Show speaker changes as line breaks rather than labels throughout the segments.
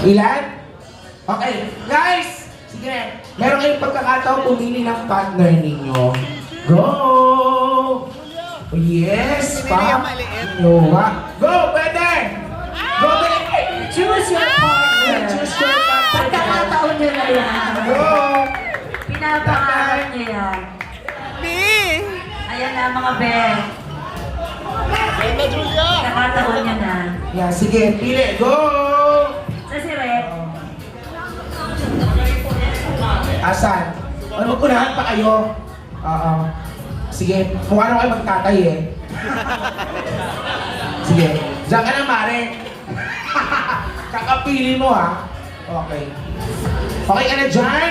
Ilan? Okay, guys! Sige, meron kayong pagkakataon pumili ng partner ninyo. Go! Yes, pa! Go, pwede! Go, pwede!
Choose your partner.
Choose your partner.
Pagkakataon nyo na yan.
Go!
Pinapangalan nyo yan. Ayan na mga Ben. Pagkakataon nyo na.
Yeah, sige, pili. Go!
Sa si Red.
Asan? Ano, magpunahan pa kayo? Oo. Sige, kung ano kayo magtatay eh. Sige, diyan ka na, Mare. Kakapili mo ha. Okay. Okay ka na dyan?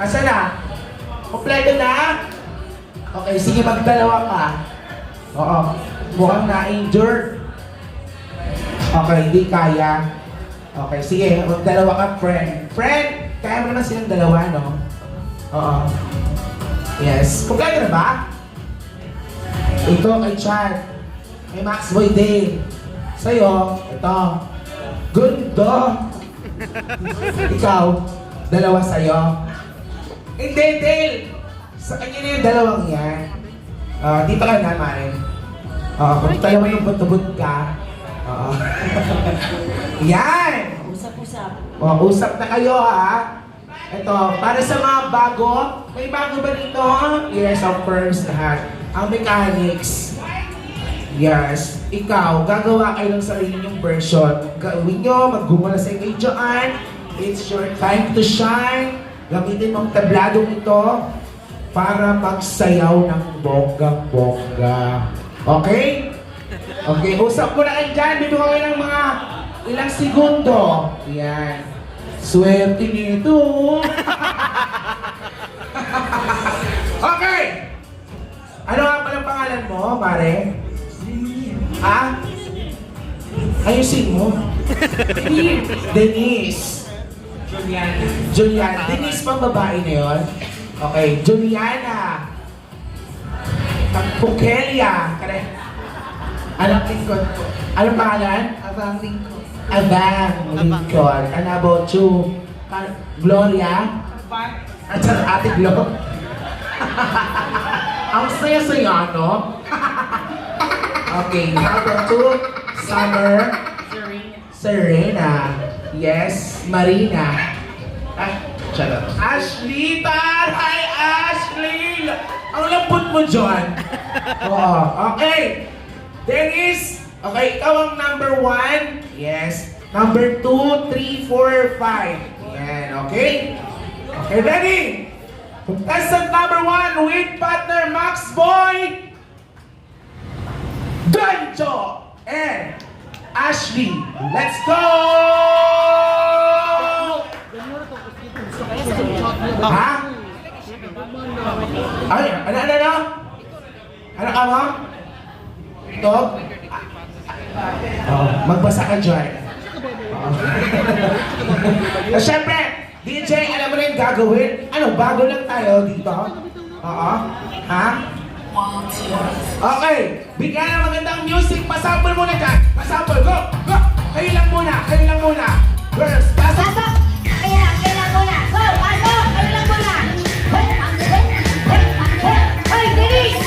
Asa na? Kompleto na? Okay, sige, magdalawa ka. Oo. Mukhang na-injured. Okay, hindi kaya. Okay, sige, magdalawa ka, friend. Friend, kaya mo naman silang dalawa, no? Oo. Yes. Kompleto na ba? Ito kay Chad. Kay Max Boy Dale. Sa'yo, ito. Gundo. Ikaw, dalawa sa'yo. Hindi, Dale. Sa kanya na yung dalawang yan. Dito ka na, Mare. Kung tayo mo yung butubot ka. Yan!
Usap-usap.
Usap na kayo, ha? Ito, para sa mga bago, may bago ba dito? Yes, of course, lahat. Ang mechanics. Yes, ikaw, gagawa kayo ng sarili nyong version. Gawin nyo, maggumala sa kayo dyan. It's your time to shine. Gamitin mong tabladong ito para magsayaw ng bonggang-bongga. Okay? Okay, usap ko na kayo dyan. Dito kayo ng mga ilang segundo. Yan. Swerte nito. Okay! Ano nga palang pangalan mo, pare? Ha? Ayusin mo. Denise. Juliana. Denise pang babae na yun? Okay, Juliana. Pukelia. Anong Lincoln ko? Anong pangalan?
Abang Lincoln.
Abang Lincoln. Ano about you? Gloria? At sa Ate Glo? Ang saya-saya, no? Okay, how about you? Summer? Serena. Yes, Marina. Charot. Ashley! Hi, Ashley! Ang lambot mo, John. Oo, okay. Dennis, okay, ikaw ang number 1. Yes. Number 2, 3, 4, 5. Yan, okay? Okay, ready? Contestant number 1 with partner Max Boy, Gancho, and Ashley. Let's go! Ha? Ay, ano? Ano ka mo? Ito? Magbasa ka dyan. Siyempre, DJ, alam mo na yung gagawin? Ano, bago lang tayo dito? Oo. Ha? Okay, bigyan ng magandang music. Pasample muna dyan. Pasample, go! Go! Kayo lang muna. Girls, pasok!
Kayo lang muna. Go! Pasok! Kayo lang muna. Hoy, Denise!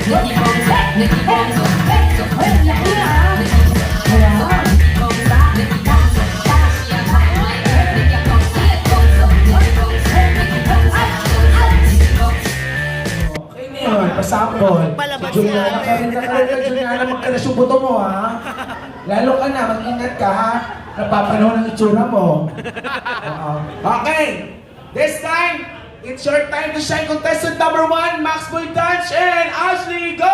Juliana!
Okay na yun, pasample. Juliana ka rin Juliana, magkalas yung buto mo, ha? Lalo ka na, mag-ingat ka, ha? Napapanahon ang itsura mo. Okay, this time, it's your time to shine. Contestant number 1, Max Boy Dutch and Ashley, go!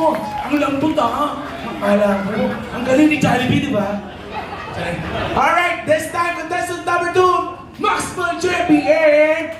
mo, ang lambot ah. Akala mo, ang galing ni Jollibee, di ba? Alright, this time, contestant number 2, Maxwell Trippy and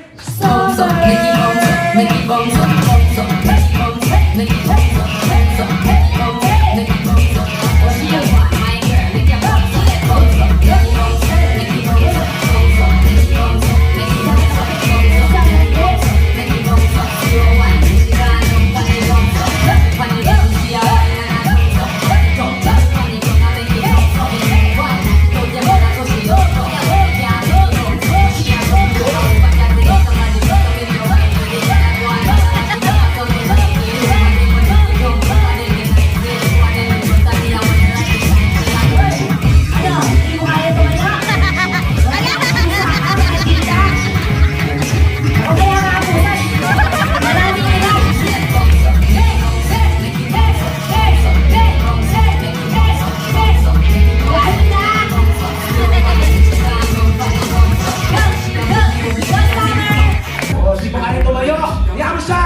oh, si Bukari tumayo. Hayaan mo siya.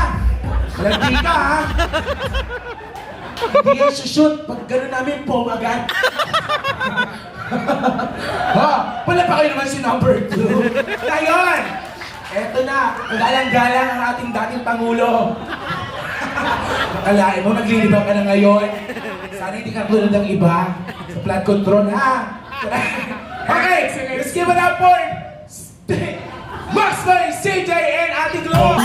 Malandi ka, ha? Hindi yan shoot pag gano'n namin pong agad. Ha? Wala pa kayo naman si number 2. Ngayon, eto na. Galang-galang ang ating dating Pangulo. Akalain mo, naglilibang ka na ngayon. Sana hindi ka tulad ng iba sa flood control, ha? Okay, let's give it up for Maxwell, CJ, and Ate Glo.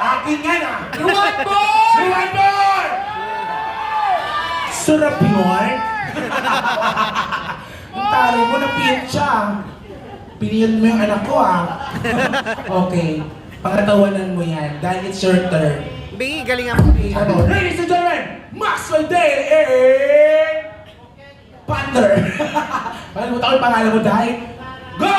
Akin yan ah! You want more? You want more? Sarap yun! Ang tari mo, napiyot siya. Piniyot mo yung anak ko ah. Okay, pangatawanan mo yan dahil it's your turn.
Bingi, galingan mo.
Ano? Ladies and gentlemen, Maxwell Dale and Partner! Paano mo tayo yung pangalan mo dahil? Go!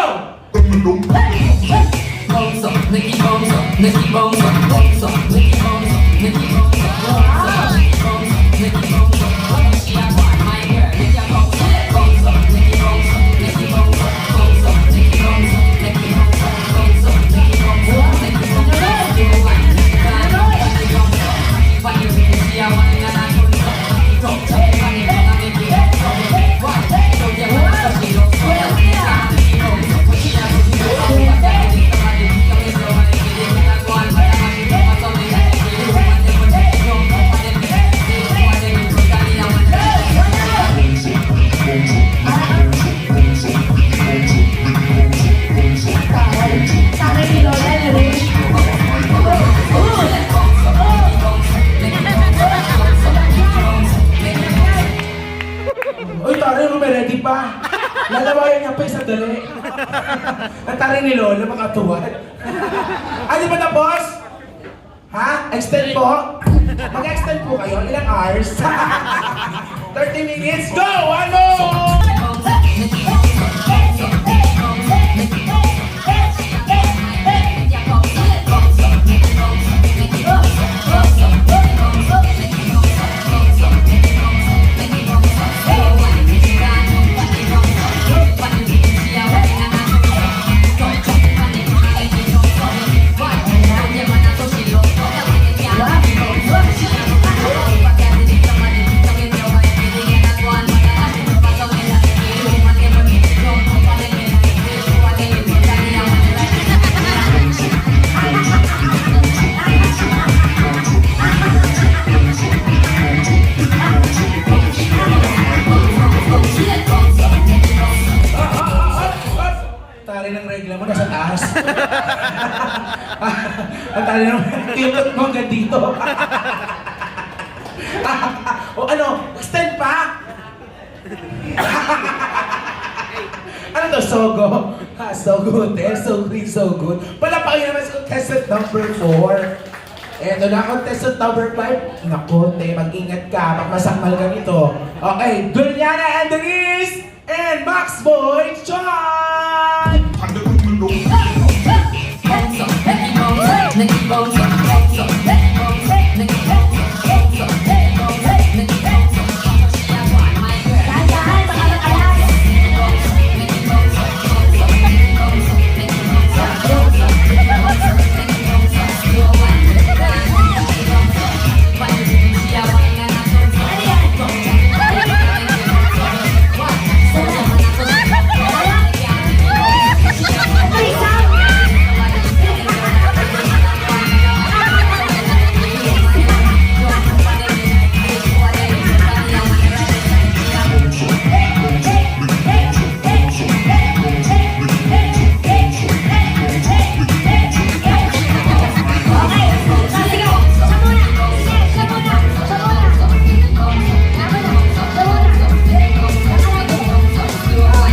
Uy, taray mo, may ready pa. Lalawayan niya pa yung sandali. Ang taray ni Lola, makatuwad. Ano ba tapos? Ha? Extend po? Mag-extend po kayo? Ilang hours? 30 minutes? Go! Ano? Ang tali naman, tilot mo hanggang dito. O ano, extend pa? to, Sogo. Ha, so good. Eh, so green, so good. Palapakin naman sa contestant number 4. Eto na, contestant number 5. Naku, te, mag-ingat ka. Pagmasakmal ka nito. Okay, Juliana and Denise and Max Boy Chan!
Dahan-dahan, baka mag-alas. Ano yan? Ano isang? Okay, sige. Siya muna. Sige, siya muna. Siya muna. Siya muna. Siya muna.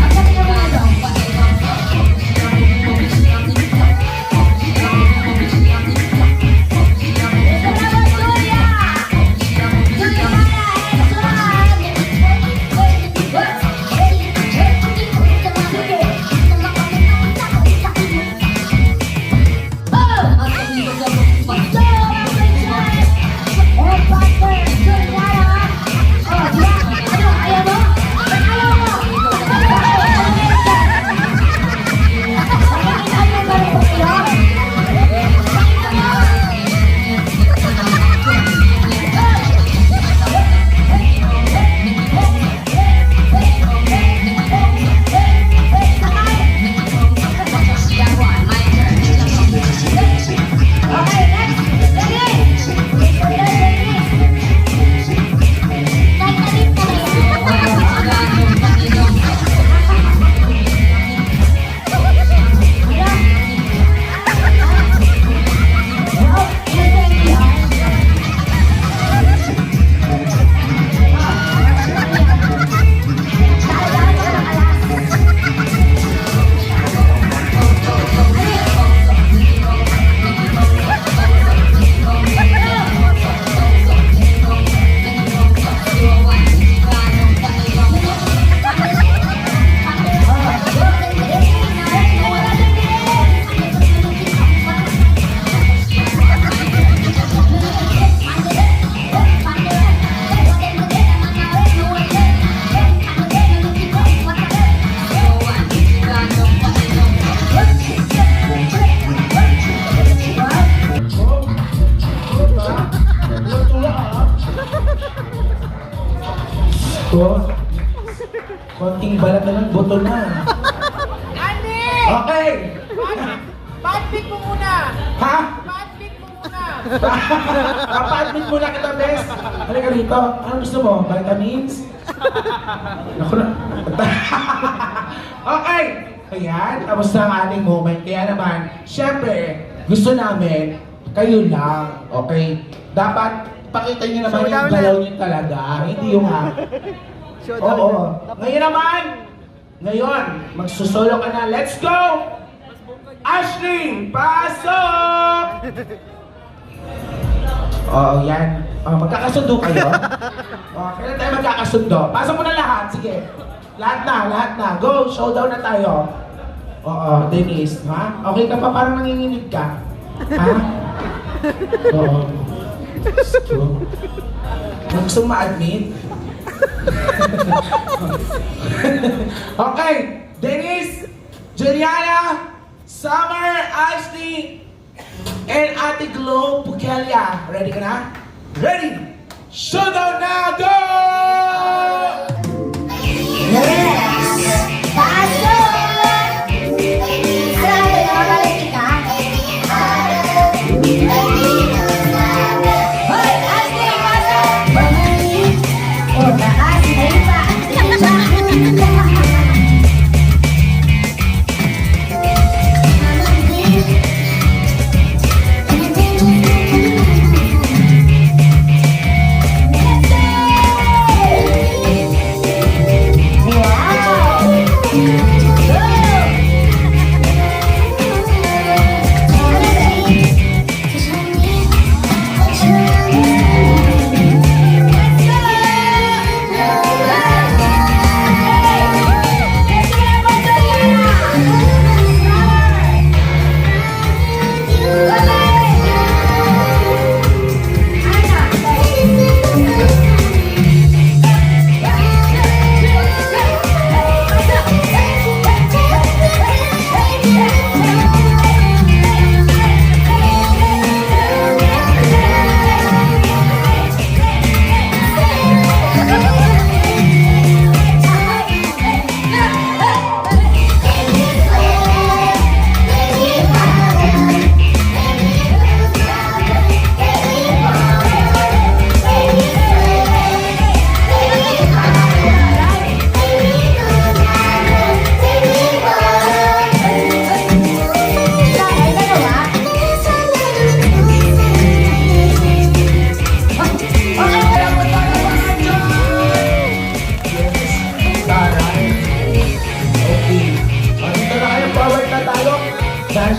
Magsabi ka muna doon. Salamat, Julia! Juliana and Okay, next. Ready?
Ko, konting balat na lang, buto na.
Andy!
Okay!
Padpit mo muna!
Ha?
Padpit mo muna!
Papadmit muna kita, bes. Halika rito. Ano gusto mo? Vitamins? Naku na. Okay. Ayan. Tapos na ang ating moment. Kaya naman, syempre, gusto namin, kayo lang. Okay? Dapat, pakita nyo naman yung galaw nyo talaga. Hindi yung ha. Oo. Ngayon, magsusolo ka na. Let's go! Ashley, pasok! Oo, yan. Magkakasundo kayo? Kailan tayo magkakasundo? Pasok mo na lahat, sige. Lahat na. Go, showdown na tayo. Oo, Denise, ha? Okay ka pa? Parang nanginginig ka. Ha? Oo. Gusto mo ma-admit? Okay, Denise, Juliana, Summer, Ashley, and Ate Glow Pukelia. Ready ka na? Ready! Showdown na! Go!
Yes! Pasok! Alam mo, nakabalik kita? Hoy, Ashley, pasok! Oh, takas, ayun pa. Wow! Good!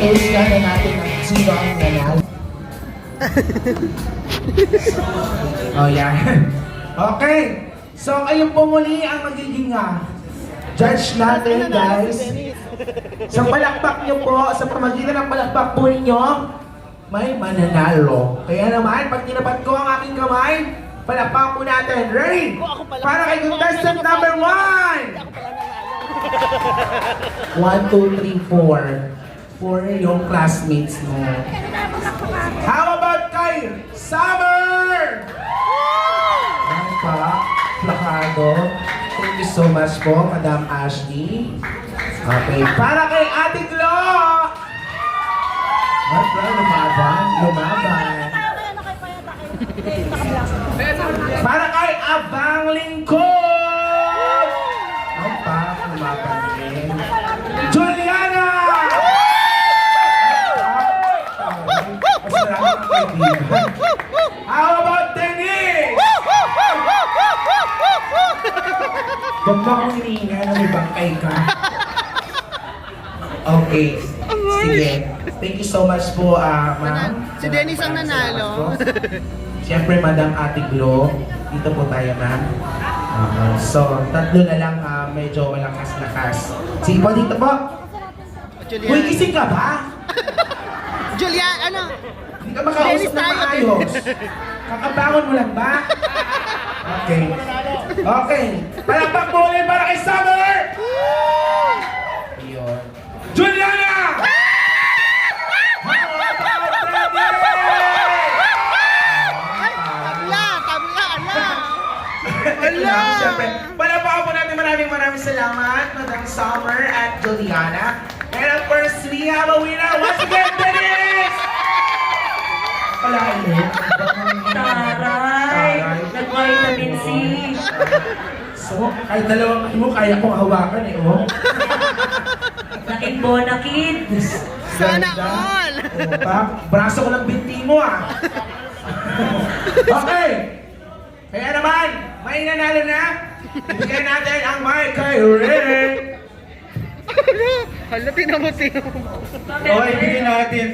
i-close na natin ang sino ang nanalo. Oh, yan. Okay. So, kayo po muli ang magiging judge natin, guys. Sa palakpak nyo po, sa pamagitan ng palakpak po ninyo, may mananalo. Kaya naman, pag tinapat ko ang aking kamay, palakpak po natin. Ready? Para kay contestant number 1! 1, 2, 3, 4. 4 yung classmates mo. How about kay Summer? Yan pa, plakado. Thank you so much po, Madam Ashley. Okay, para kay Ate Glo! Lumaban, lumaban. Para kay Abang Lingkod! Yan pa, lumaban din. Juliana! How about Denise? Huwag mo akong hinihinga na may bangkay ka. Okay. Sige. Thank you so much po, ma'am.
Si Dennis ang nanalo.
Siyempre, Madam Ate Glo. Dito po tayo, ma'am. So, tatlo na lang medyo malakas-lakas. Sige po, dito po. Uy, gising ka ba?
Julian, ano?
Hindi ka makausap na maayos. Kakabangon mo lang ba? Okay. Okay. Palakpak mo ulit para kay Summer! Yun. Juliana!
Ala, tabla, ala.
Ala! Siyempre, palakpakan po natin maraming salamat, Madam Summer at Juliana. And of course, we have a winner once again, Dennis! Palain mo.
Taray! Nag-vitamin C!
So, kahit dalawang mo, kaya kong hawakan eh, oh.
Laking bonakid!
Sana all!
Braso ko lang binti mo, Okay! Kaya naman, may nanalo na. Ibigay natin ang mic kay Rick.
Hala, tinamuti.
Okay, bigyan natin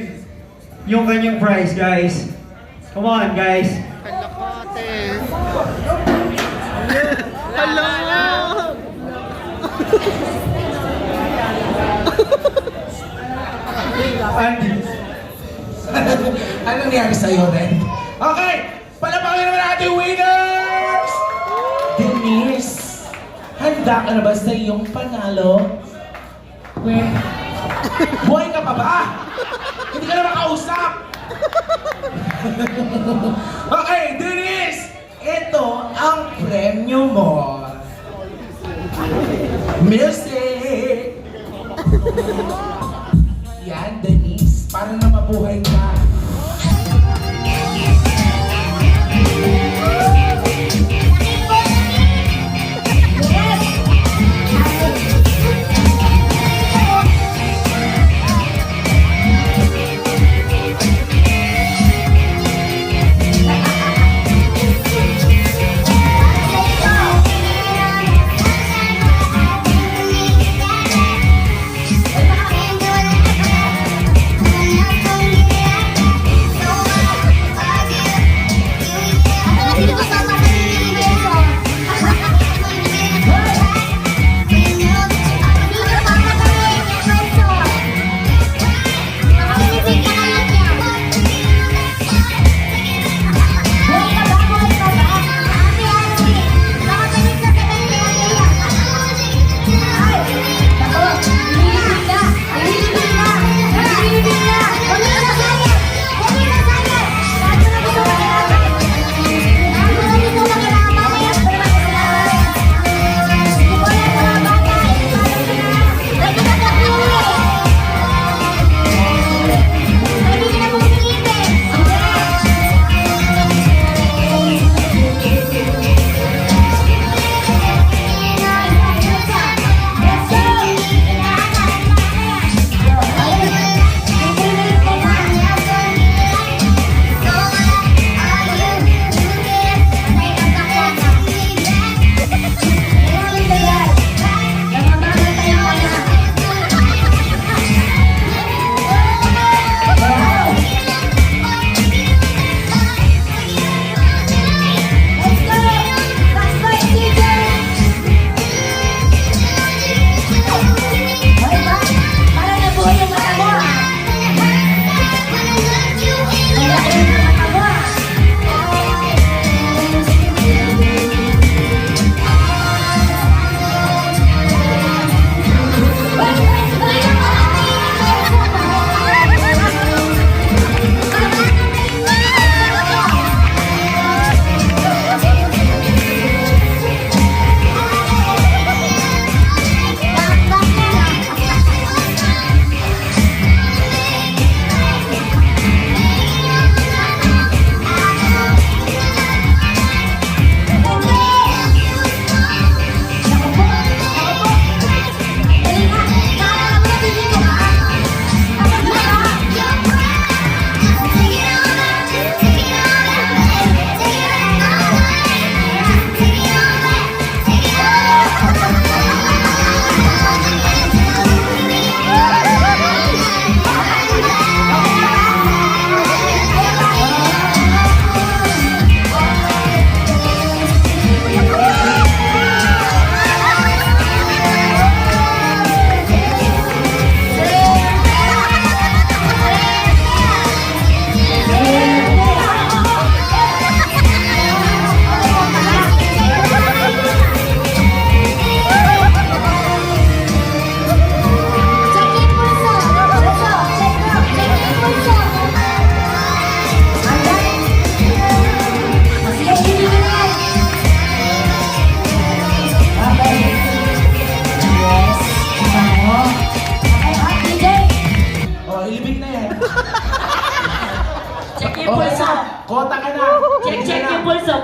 yung kanyang prize, guys. Come on, guys.
Hala ko, ate. Hala nga.
Andy.
Ano nangyari sa'yo, Ren? Okay! Palapakin naman natin winners! Denise, handa ka na ba sa iyong panalo? Buhay ka pa ba? Hindi ka na makausap! Okay, Denise! Ito ang premyo mo. Music! Yan, Denise. Para na mabuhay ka.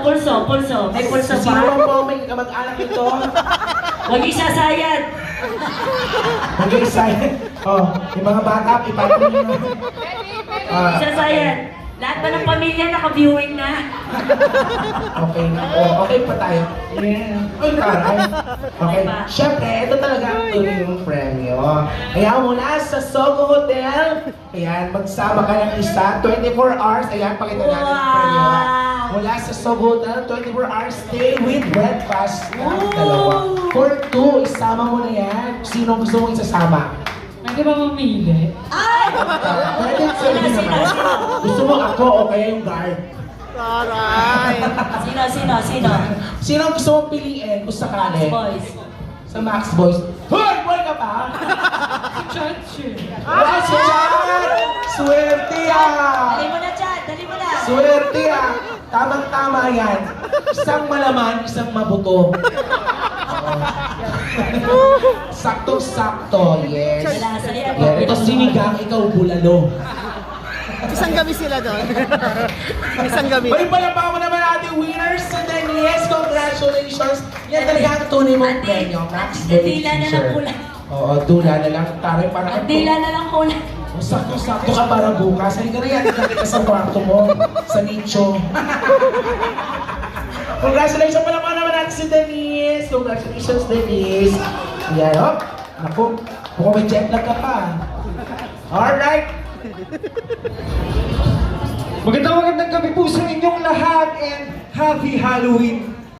pulso. May pulso
Sino
pa.
po may kamag-anak ito?
Huwag isasayad.
Mag-excited. Oh, yung mga bata, ipatong nyo.
Isasayad. Lahat ba ng pamilya naka-viewing na?
Okay na. Oh, okay pa tayo. Yeah. Ay, taray. Okay. Siyempre, ito talaga ang yung premyo. Ayan, mula sa Sogo Hotel. Ayan, magsama ka ng isa. 24 hours. Ayan, pakita natin ang premyo. Mula sa Sogo Hotel, 24 hours stay with breakfast. Ang dalawa. For two, isama mo na yan. Sino gusto mong isasama?
Pwede ba mamili?
Pwede pwede naman. Gusto mo ako o kaya yung guard?
Taray.
Sino?
Sino ang gusto mong piliin kung sakali?
Boys.
Sa Max Boys. Hoy! Boy ka pa?
Chachi.
Ah, si Chad! Swerte
Dali
ah!
mo na, Chad. Dali mo na.
Swerte ah! Tamang-tama yan. Isang malaman, isang mabuto. Saktong-sakto, yes.
Malasa yan.
Yeah, ito sinigang, ikaw bulalo.
Isang gabi sila doon. Isang gabi.
Hoy, palapa mo naman ating winners and then yes, congratulations! Yan talaga ang tunay mong premyo, Max
Ang
Boy
dila na lang
Teacher.
kulang.
Oo, dula na lang. Taray para
Ang dila na lang kulang.
Sakto-sakto ka para bukas. Halika na yan, kita sa kwarto mo, sa nicho. Congratulations pala pa naman natin si Denise. Congratulations, Denise. Yan, oh. Ako, mukhang may jet lag ka pa. Alright.
Magandang gabi po sa inyong lahat and Happy Halloween